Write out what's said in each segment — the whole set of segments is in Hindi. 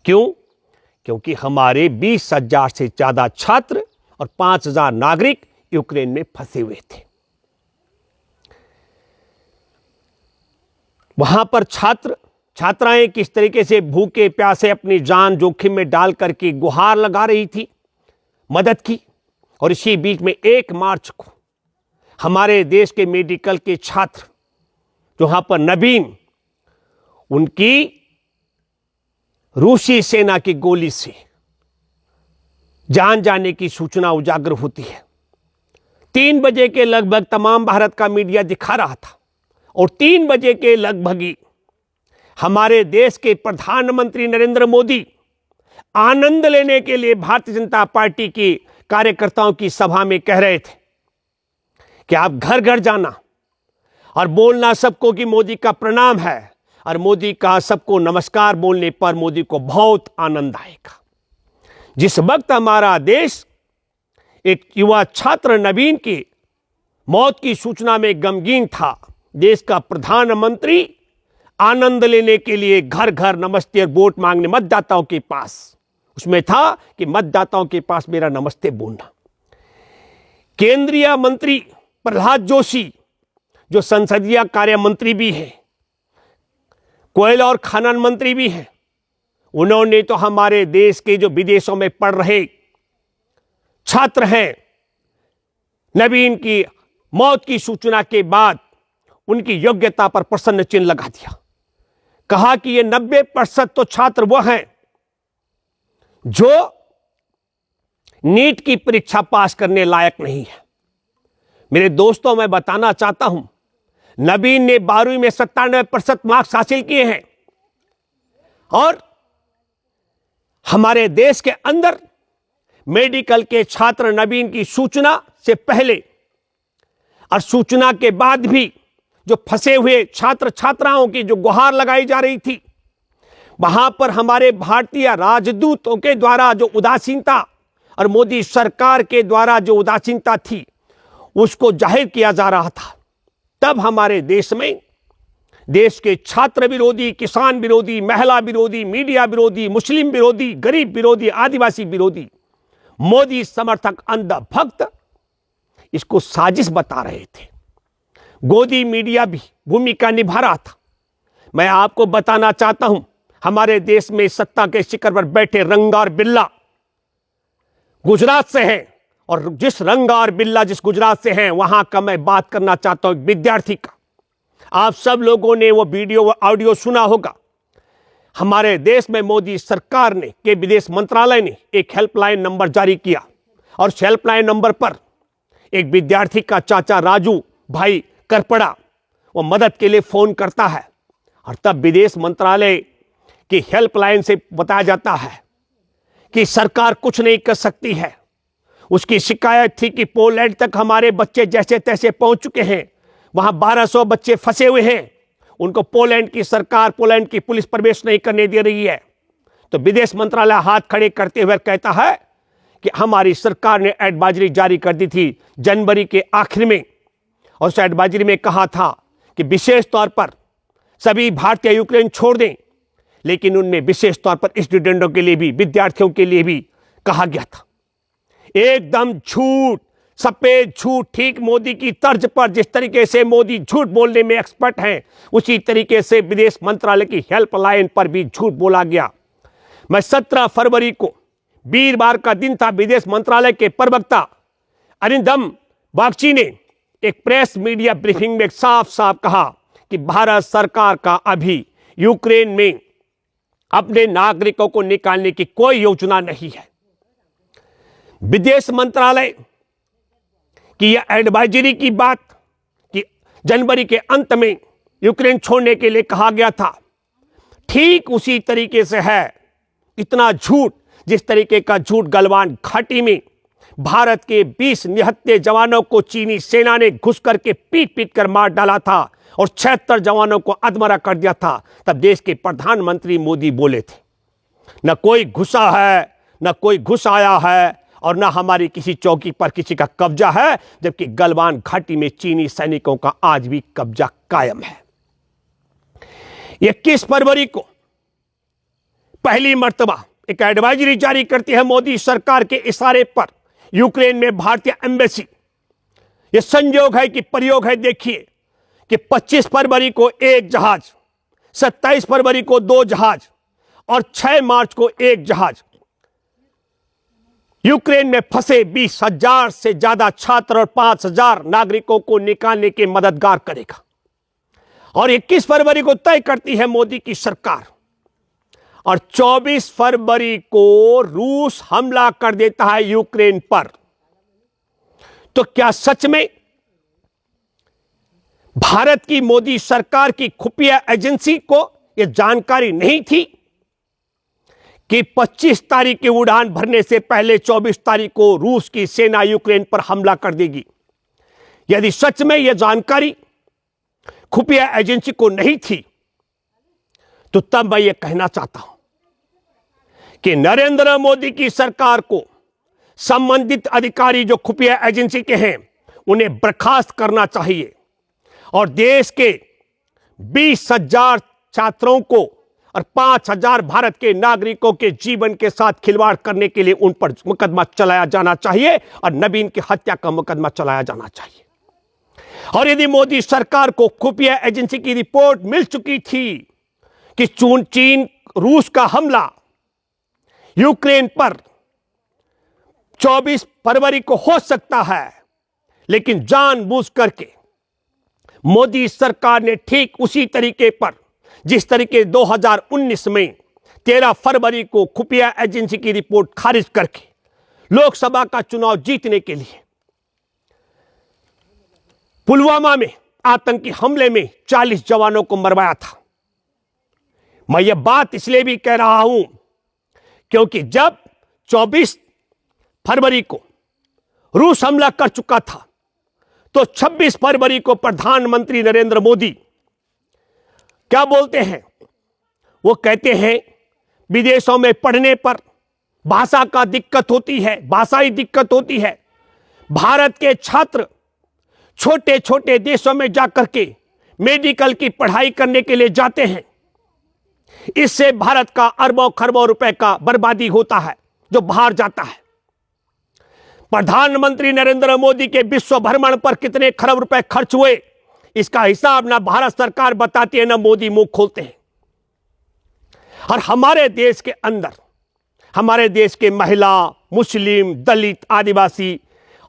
क्यों? क्योंकि हमारे 20,000 से ज्यादा छात्र और 5,000 नागरिक यूक्रेन में फंसे हुए थे। वहां पर छात्राएं किस तरीके से भूखे प्यासे अपनी जान जोखिम में डाल करके गुहार लगा रही थी मदद की। और इसी बीच में 1 मार्च को हमारे देश के मेडिकल के छात्र जो वहां पर नवीन, उनकी रूसी सेना की गोली से जान जाने की सूचना उजागर होती है। 3 बजे के लगभग तमाम भारत का मीडिया दिखा रहा था और 3 बजे के लगभग ही हमारे देश के प्रधानमंत्री नरेंद्र मोदी आनंद लेने के लिए भारतीय जनता पार्टी के कार्यकर्ताओं की सभा में कह रहे थे कि आप घर घर जाना और बोलना सबको कि मोदी का प्रणाम है, और मोदी का सबको नमस्कार बोलने पर मोदी को बहुत आनंद आएगा। जिस वक्त हमारा देश एक युवा छात्र नवीन की मौत की सूचना में गमगीन था, देश का प्रधानमंत्री आनंद लेने के लिए घर घर नमस्ते और वोट मांगने मतदाताओं के पास, उसमें था कि मतदाताओं के पास मेरा नमस्ते बोलना। केंद्रीय मंत्री प्रहलाद जोशी जो संसदीय कार्य मंत्री भी हैं, कोयला और खनन मंत्री भी हैं, उन्होंने तो हमारे देश के जो विदेशों में पढ़ रहे छात्र हैं, नवीन की मौत की सूचना के बाद उनकी योग्यता पर प्रश्न चिन्ह लगा दिया। कहा कि ये 90% तो छात्र वो हैं जो नीट की परीक्षा पास करने लायक नहीं है। मेरे दोस्तों, मैं बताना चाहता हूं, नवीन ने 12वीं में 97% मार्क्स हासिल किए हैं और हमारे देश के अंदर मेडिकल के छात्र नवीन की सूचना से पहले और सूचना के बाद भी जो फंसे हुए छात्र छात्राओं की जो गुहार लगाई जा रही थी, वहां पर हमारे भारतीय राजदूतों के द्वारा जो उदासीनता और मोदी सरकार के द्वारा जो उदासीनता थी उसको जाहिर किया जा रहा था। तब हमारे देश में देश के छात्र विरोधी, किसान विरोधी, महिला विरोधी, मीडिया विरोधी, मुस्लिम विरोधी, गरीब विरोधी, आदिवासी विरोधी, मोदी समर्थक अंधभक्त इसको साजिश बता रहे थे। गोदी मीडिया भी भूमिका निभा रहा था। मैं आपको बताना चाहता हूं, हमारे देश में सत्ता के शिखर पर बैठे रंगार बिल्ला गुजरात से हैं, और जिस रंगार बिल्ला जिस गुजरात से हैं वहां का मैं बात करना चाहता हूं, एक विद्यार्थी का। आप सब लोगों ने वो वीडियो वो ऑडियो सुना होगा। हमारे देश में मोदी सरकार ने के विदेश मंत्रालय ने एक हेल्पलाइन नंबर जारी किया और उस हेल्पलाइन नंबर पर एक विद्यार्थी का चाचा राजू भाई करपड़ा वो मदद के लिए फोन करता है, और तब विदेश मंत्रालय की हेल्पलाइन से बताया जाता है कि सरकार कुछ नहीं कर सकती है। उसकी शिकायत थी कि पोलैंड तक हमारे बच्चे जैसे तैसे पहुंच चुके हैं, वहां 1200 बच्चे फंसे हुए हैं, उनको पोलैंड की सरकार, पोलैंड की पुलिस प्रवेश नहीं करने दे रही है। तो विदेश मंत्रालय हाथ खड़े करते हुए कहता है कि हमारी सरकार ने एडवाइजरी जारी कर दी थी जनवरी के आखिर में, और उस एडवाइजरी में कहा था कि विशेष तौर पर सभी भारतीय यूक्रेन छोड़ दें, लेकिन उनमें विशेष तौर पर स्टूडेंटों के लिए भी, विद्यार्थियों के लिए भी कहा गया था। एकदम झूठ, सफेद झूठ, ठीक मोदी की तर्ज पर। जिस तरीके से मोदी झूठ बोलने में एक्सपर्ट हैं, उसी तरीके से विदेश मंत्रालय की हेल्पलाइन पर भी झूठ बोला गया। मैं 17 फरवरी को, वीरवार का दिन था, विदेश मंत्रालय के प्रवक्ता अरिंदम बागची ने एक प्रेस मीडिया ब्रीफिंग में साफ साफ कहा कि भारत सरकार का अभी यूक्रेन में अपने नागरिकों को निकालने की कोई योजना नहीं है। विदेश मंत्रालय की यह एडवाइजरी की बात कि जनवरी के अंत में यूक्रेन छोड़ने के लिए कहा गया था, ठीक उसी तरीके से है। इतना झूठ, जिस तरीके का झूठ गलवान घाटी में भारत के 20 निहत्थे जवानों को चीनी सेना ने घुस करके पीट पीट कर मार डाला था और 76 जवानों को अधमरा कर दिया था, तब देश के प्रधानमंत्री मोदी बोले थे, न कोई घुसा है, न कोई घुस आया है, और न हमारी किसी चौकी पर किसी का कब्जा है, जबकि गलवान घाटी में चीनी सैनिकों का आज भी कब्जा कायम है। 21 फरवरी को पहली मर्तबा एक एडवाइजरी जारी करती है मोदी सरकार के इशारे पर यूक्रेन में भारतीय एम्बेसी। यह संयोग है कि प्रयोग है। देखिए कि 25 फरवरी को एक जहाज, 27 फरवरी को 2 जहाज और 6 मार्च को 1 जहाज यूक्रेन में फंसे 20,000 से ज्यादा छात्र और 5,000 नागरिकों को निकालने के मददगार करेगा। और 21 फरवरी को तय करती है मोदी की सरकार और 24 फरवरी को रूस हमला कर देता है यूक्रेन पर। तो क्या सच में भारत की मोदी सरकार की खुफिया एजेंसी को यह जानकारी नहीं थी कि 25 तारीख की उड़ान भरने से पहले 24 तारीख को रूस की सेना यूक्रेन पर हमला कर देगी? यदि सच में यह जानकारी खुफिया एजेंसी को नहीं थी तो तब मैं यह कहना चाहता हूं कि नरेंद्र मोदी की सरकार को संबंधित अधिकारी जो खुफिया एजेंसी के हैं उन्हें बर्खास्त करना चाहिए और देश के 20,000 छात्रों को और 5,000 भारत के नागरिकों के जीवन के साथ खिलवाड़ करने के लिए उन पर मुकदमा चलाया जाना चाहिए और नवीन की हत्या का मुकदमा चलाया जाना चाहिए। और यदि मोदी सरकार को खुफिया एजेंसी की रिपोर्ट मिल चुकी थी कि चीन रूस का हमला यूक्रेन पर 24 फरवरी को हो सकता है, लेकिन जानबूझ करके मोदी सरकार ने ठीक उसी तरीके पर जिस तरीके 2019 में 13 फरवरी को खुफिया एजेंसी की रिपोर्ट खारिज करके लोकसभा का चुनाव जीतने के लिए पुलवामा में आतंकी हमले में 40 जवानों को मरवाया था। मैं यह बात इसलिए भी कह रहा हूं क्योंकि जब 24 फरवरी को रूस हमला कर चुका था तो 26 फरवरी को प्रधानमंत्री नरेंद्र मोदी क्या बोलते हैं? वो कहते हैं विदेशों में पढ़ने पर भाषा का दिक्कत होती है, भाषाई दिक्कत होती है। भारत के छात्र छोटे छोटे देशों में जाकर के मेडिकल की पढ़ाई करने के लिए जाते हैं। इससे भारत का अरबों खरबों रुपए का बर्बादी होता है जो बाहर जाता है। प्रधानमंत्री नरेंद्र मोदी के विश्व भ्रमण पर कितने खरब रुपए खर्च हुए इसका हिसाब ना भारत सरकार बताती है ना मोदी मुंह खोलते हैं। और हमारे देश के अंदर हमारे देश के महिला, मुस्लिम, दलित, आदिवासी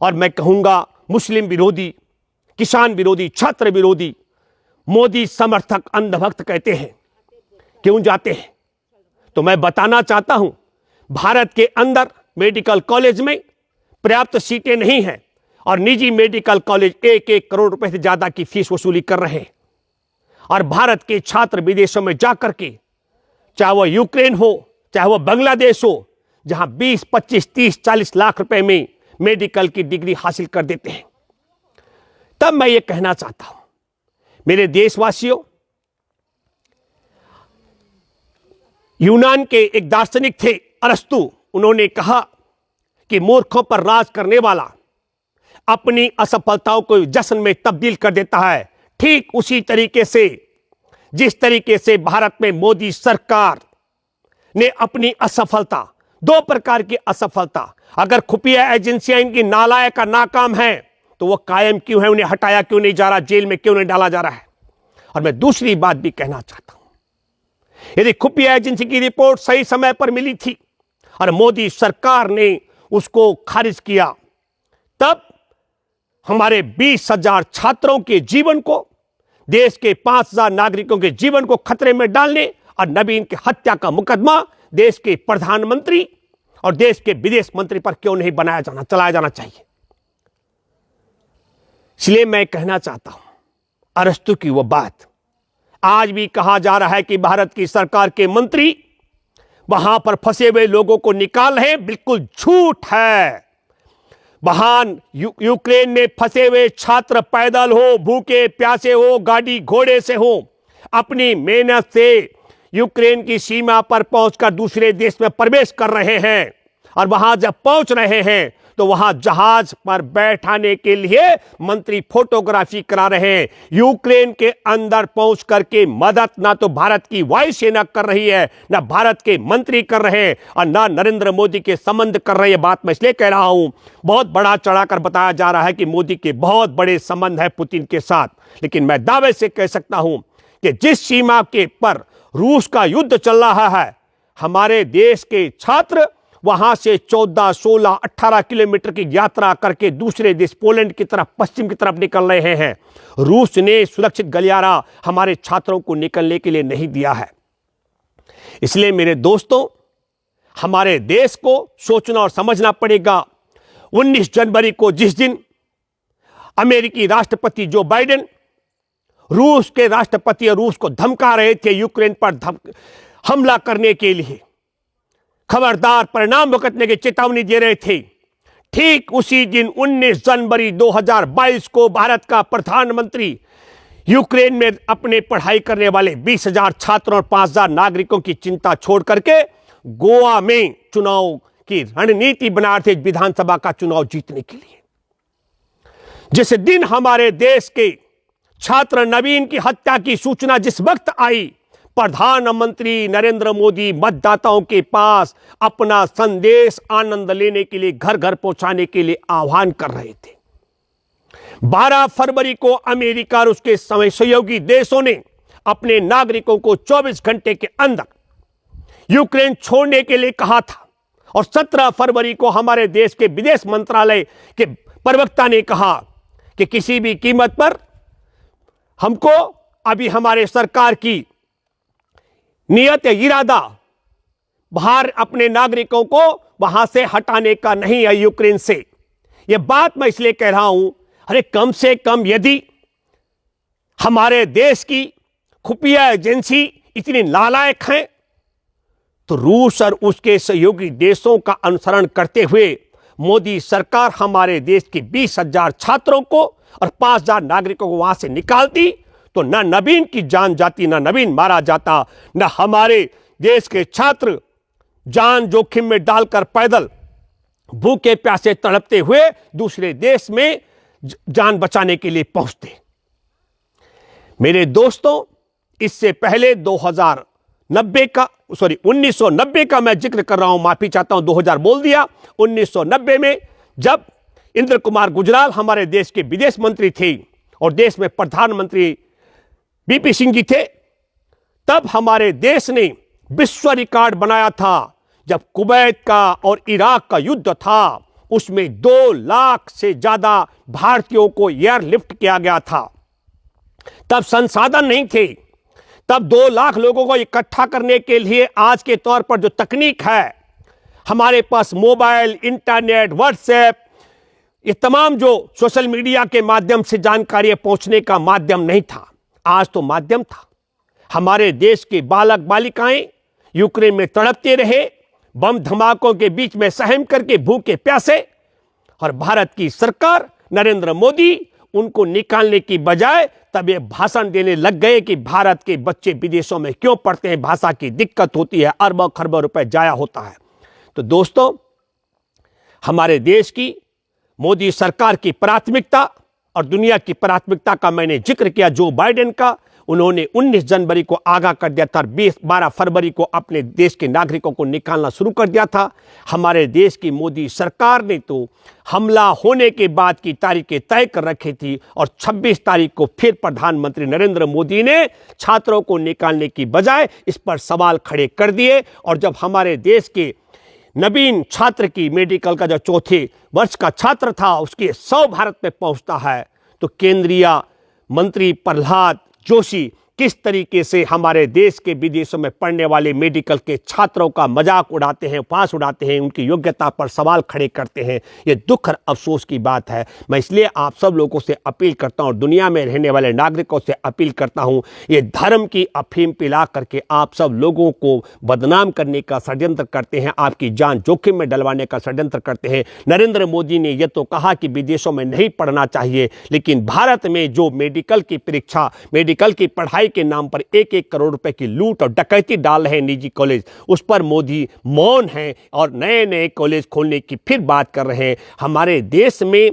और मैं कहूंगा मुस्लिम विरोधी, किसान विरोधी, छात्र विरोधी, मोदी समर्थक अंधभक्त कहते हैं क्यों जाते हैं? तो मैं बताना चाहता हूं भारत के अंदर मेडिकल कॉलेज में पर्याप्त सीटें नहीं हैं और निजी मेडिकल कॉलेज 1-1 करोड़ रुपए से ज्यादा की फीस वसूली कर रहे हैं। और भारत के छात्र विदेशों में जाकर के, चाहे वह यूक्रेन हो चाहे वह बांग्लादेश हो, जहां 20, 25, 30, 40 लाख रुपए में मेडिकल की डिग्री हासिल कर देते हैं। तब मैं ये कहना चाहता हूं मेरे देशवासियों, यूनान के एक दार्शनिक थे अरस्तु, उन्होंने कहा कि मूर्खों पर राज करने वाला अपनी असफलताओं को जश्न में तब्दील कर देता है। ठीक उसी तरीके से जिस तरीके से भारत में मोदी सरकार ने अपनी असफलता, 2 प्रकार की असफलता, अगर खुफिया एजेंसियां इनकी नालायक का नाकाम है तो वह कायम क्यों है, उन्हें हटाया क्यों नहीं जा रहा, जेल में क्यों नहीं डाला जा रहा है। और मैं दूसरी बात भी कहना चाहता हूं, यदि खुफिया एजेंसी की रिपोर्ट सही समय पर मिली थी और मोदी सरकार ने उसको खारिज किया, तब हमारे 20,000 छात्रों के जीवन को, देश के 5,000 नागरिकों के जीवन को खतरे में डालने और नवीन की हत्या का मुकदमा देश के प्रधानमंत्री और देश के विदेश मंत्री पर क्यों नहीं चलाया जाना चाहिए। इसलिए मैं कहना चाहता हूं अरस्तु की वो बात आज भी कहा जा रहा है कि भारत की सरकार के मंत्री वहां पर फंसे हुए लोगों को निकाल रहे हैं, बिल्कुल झूठ है। वहां यूक्रेन में फंसे हुए छात्र पैदल हो, भूखे प्यासे हो, गाड़ी घोड़े से हो, अपनी मेहनत से यूक्रेन की सीमा पर पहुंचकर दूसरे देश में प्रवेश कर रहे हैं और वहां जब पहुंच रहे हैं तो वहां जहाज पर बैठाने के लिए मंत्री फोटोग्राफी करा रहे हैं। यूक्रेन के अंदर पहुंच करके मदद ना तो भारत की वायुसेना कर रही है, ना भारत के मंत्री कर रहे हैं, और ना नरेंद्र मोदी के संबंध कर रहे हैं। बात मैं इसलिए कह रहा हूं, बहुत बड़ा चढ़ाकर बताया जा रहा है कि मोदी के बहुत बड़े संबंध है पुतिन के साथ, लेकिन मैं दावे से कह सकता हूं कि जिस सीमा के पर रूस का युद्ध चल रहा है, हमारे देश के छात्र वहां से 14, 16, 18 किलोमीटर की यात्रा करके दूसरे देश पोलैंड की तरफ, पश्चिम की तरफ निकल रहे हैं। रूस ने सुरक्षित गलियारा हमारे छात्रों को निकलने के लिए नहीं दिया है। इसलिए मेरे दोस्तों, हमारे देश को सोचना और समझना पड़ेगा। 19 जनवरी को जिस दिन अमेरिकी राष्ट्रपति जो बाइडेन रूस के राष्ट्रपति रूस को धमका रहे थे यूक्रेन पर हमला करने के लिए, खबरदार परिणाम भुगतने की चेतावनी दे रहे थे, ठीक उसी दिन 19 जनवरी 2022 को भारत का प्रधानमंत्री यूक्रेन में अपने पढ़ाई करने वाले 20,000 छात्रों और 5,000 नागरिकों की चिंता छोड़ करके गोवा में चुनाव की रणनीति बना रहे थे, विधानसभा का चुनाव जीतने के लिए। जिस दिन हमारे देश के छात्र नवीन की हत्या की सूचना जिस वक्त आई, प्रधानमंत्री नरेंद्र मोदी मतदाताओं के पास अपना संदेश आनंद लेने के लिए, घर घर पहुंचाने के लिए आह्वान कर रहे थे। 12 फरवरी को अमेरिका और उसके सहयोगी देशों ने अपने नागरिकों को 24 घंटे के अंदर यूक्रेन छोड़ने के लिए कहा था, और 17 फरवरी को हमारे देश के विदेश मंत्रालय के प्रवक्ता ने कहा कि किसी भी कीमत पर हमको अभी हमारे सरकार की नियत या इरादा बाहर अपने नागरिकों को वहां से हटाने का नहीं है यूक्रेन से। यह बात मैं इसलिए कह रहा हूं, अरे कम से कम यदि हमारे देश की खुफिया एजेंसी इतनी नालायक हैं तो रूस और उसके सहयोगी देशों का अनुसरण करते हुए मोदी सरकार हमारे देश के 20,000 छात्रों को और 5,000 नागरिकों को वहां से निकालती तो न नवीन की जान जाती, न नवीन मारा जाता, न हमारे देश के छात्र जान जोखिम में डालकर पैदल भूखे प्यासे तड़पते हुए दूसरे देश में जान बचाने के लिए पहुंचते। मेरे दोस्तों, इससे पहले 1990 का मैं जिक्र कर रहा हूं, माफी चाहता हूं, 2000 बोल दिया। 1990 में जब इंद्र कुमार गुजराल हमारे देश के विदेश मंत्री थे और देश में प्रधानमंत्री बीपी सिंह जी थे, तब हमारे देश ने विश्व रिकॉर्ड बनाया था। जब कुवैत का और इराक का युद्ध था, उसमें 2 लाख से ज्यादा भारतीयों को एयरलिफ्ट किया गया था। तब संसाधन नहीं थे, तब 2 लाख लोगों को इकट्ठा करने के लिए आज के तौर पर जो तकनीक है, हमारे पास मोबाइल, इंटरनेट, व्हाट्सएप, ये तमाम जो सोशल मीडिया के माध्यम से जानकारी पहुंचने का माध्यम नहीं था। आज तो माध्यम था। हमारे देश के बालक बालिकाएं यूक्रेन में तड़पते रहे, बम धमाकों के बीच में सहम करके भूखे प्यासे, और भारत की सरकार नरेंद्र मोदी उनको निकालने की बजाय तब ये भाषण देने लग गए कि भारत के बच्चे विदेशों में क्यों पढ़ते हैं, भाषा की दिक्कत होती है, अरबों खरबों रुपए जाया होता है। तो दोस्तों, हमारे देश की मोदी सरकार की प्राथमिकता और दुनिया की प्राथमिकता का मैंने जिक्र किया। जो बाइडेन का, उन्होंने 19 जनवरी को आगाह कर दिया था, 12 फरवरी को अपने देश के नागरिकों को निकालना शुरू कर दिया था। हमारे देश की मोदी सरकार ने तो हमला होने के बाद की तारीखें तय कर रखी थी, और 26 तारीख को फिर प्रधानमंत्री नरेंद्र मोदी ने छात्रों को निकालने की बजाय इस पर सवाल खड़े कर दिए। और जब हमारे देश के नवीन छात्र की मेडिकल का जो 4थे वर्ष का छात्र था, उसके 100 भारत में पहुंचता है, तो केंद्रीय मंत्री प्रहलाद जोशी किस तरीके से हमारे देश के विदेशों में पढ़ने वाले मेडिकल के छात्रों का मजाक उड़ाते हैं, उपहास उड़ाते हैं, उनकी योग्यता पर सवाल खड़े करते हैं। ये दुख और अफसोस की बात है। मैं इसलिए आप सब लोगों से अपील करता हूं, दुनिया में रहने वाले नागरिकों से अपील करता हूं, ये धर्म की अफीम पिला करके आप सब लोगों को बदनाम करने का षड्यंत्र करते हैं, आपकी जान जोखिम में डलवाने का षड्यंत्र करते हैं। नरेंद्र मोदी ने यह तो कहा कि विदेशों में नहीं पढ़ना चाहिए, लेकिन भारत में जो मेडिकल की परीक्षा, मेडिकल की पढ़ाई पढ़ाई के नाम पर 1-1 करोड़ रुपए की लूट और डकैती डाल रहे हैं निजी कॉलेज, उस पर मोदी मौन हैं और नए नए कॉलेज खोलने की फिर बात कर रहे हैं। हमारे देश में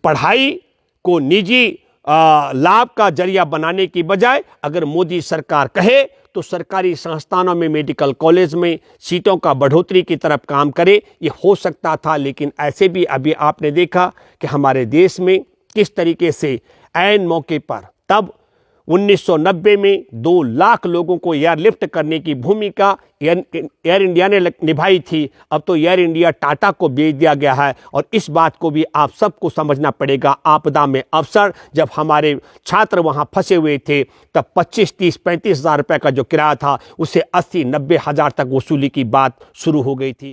पढ़ाई को निजी लाभ का जरिया बनाने की बजाय अगर मोदी सरकार कहे तो सरकारी संस्थानों में, मेडिकल कॉलेज में सीटों का बढ़ोतरी की तरफ काम करे, ये हो सकता था। लेकिन ऐसे भी अभी आपने देखा कि हमारे देश में किस तरीके से ऐन मौके पर तब 1990 में 2 लाख लोगों को एयरलिफ्ट करने की भूमिका एयर इंडिया ने निभाई थी। अब तो एयर इंडिया टाटा को बेच दिया गया है और इस बात को भी आप सबको समझना पड़ेगा। आपदा में अवसर, जब हमारे छात्र वहां फंसे हुए थे तब 25, 30, 35 हज़ार रुपये का जो किराया था उसे 80, 90 हज़ार तक वसूली की बात शुरू हो गई थी।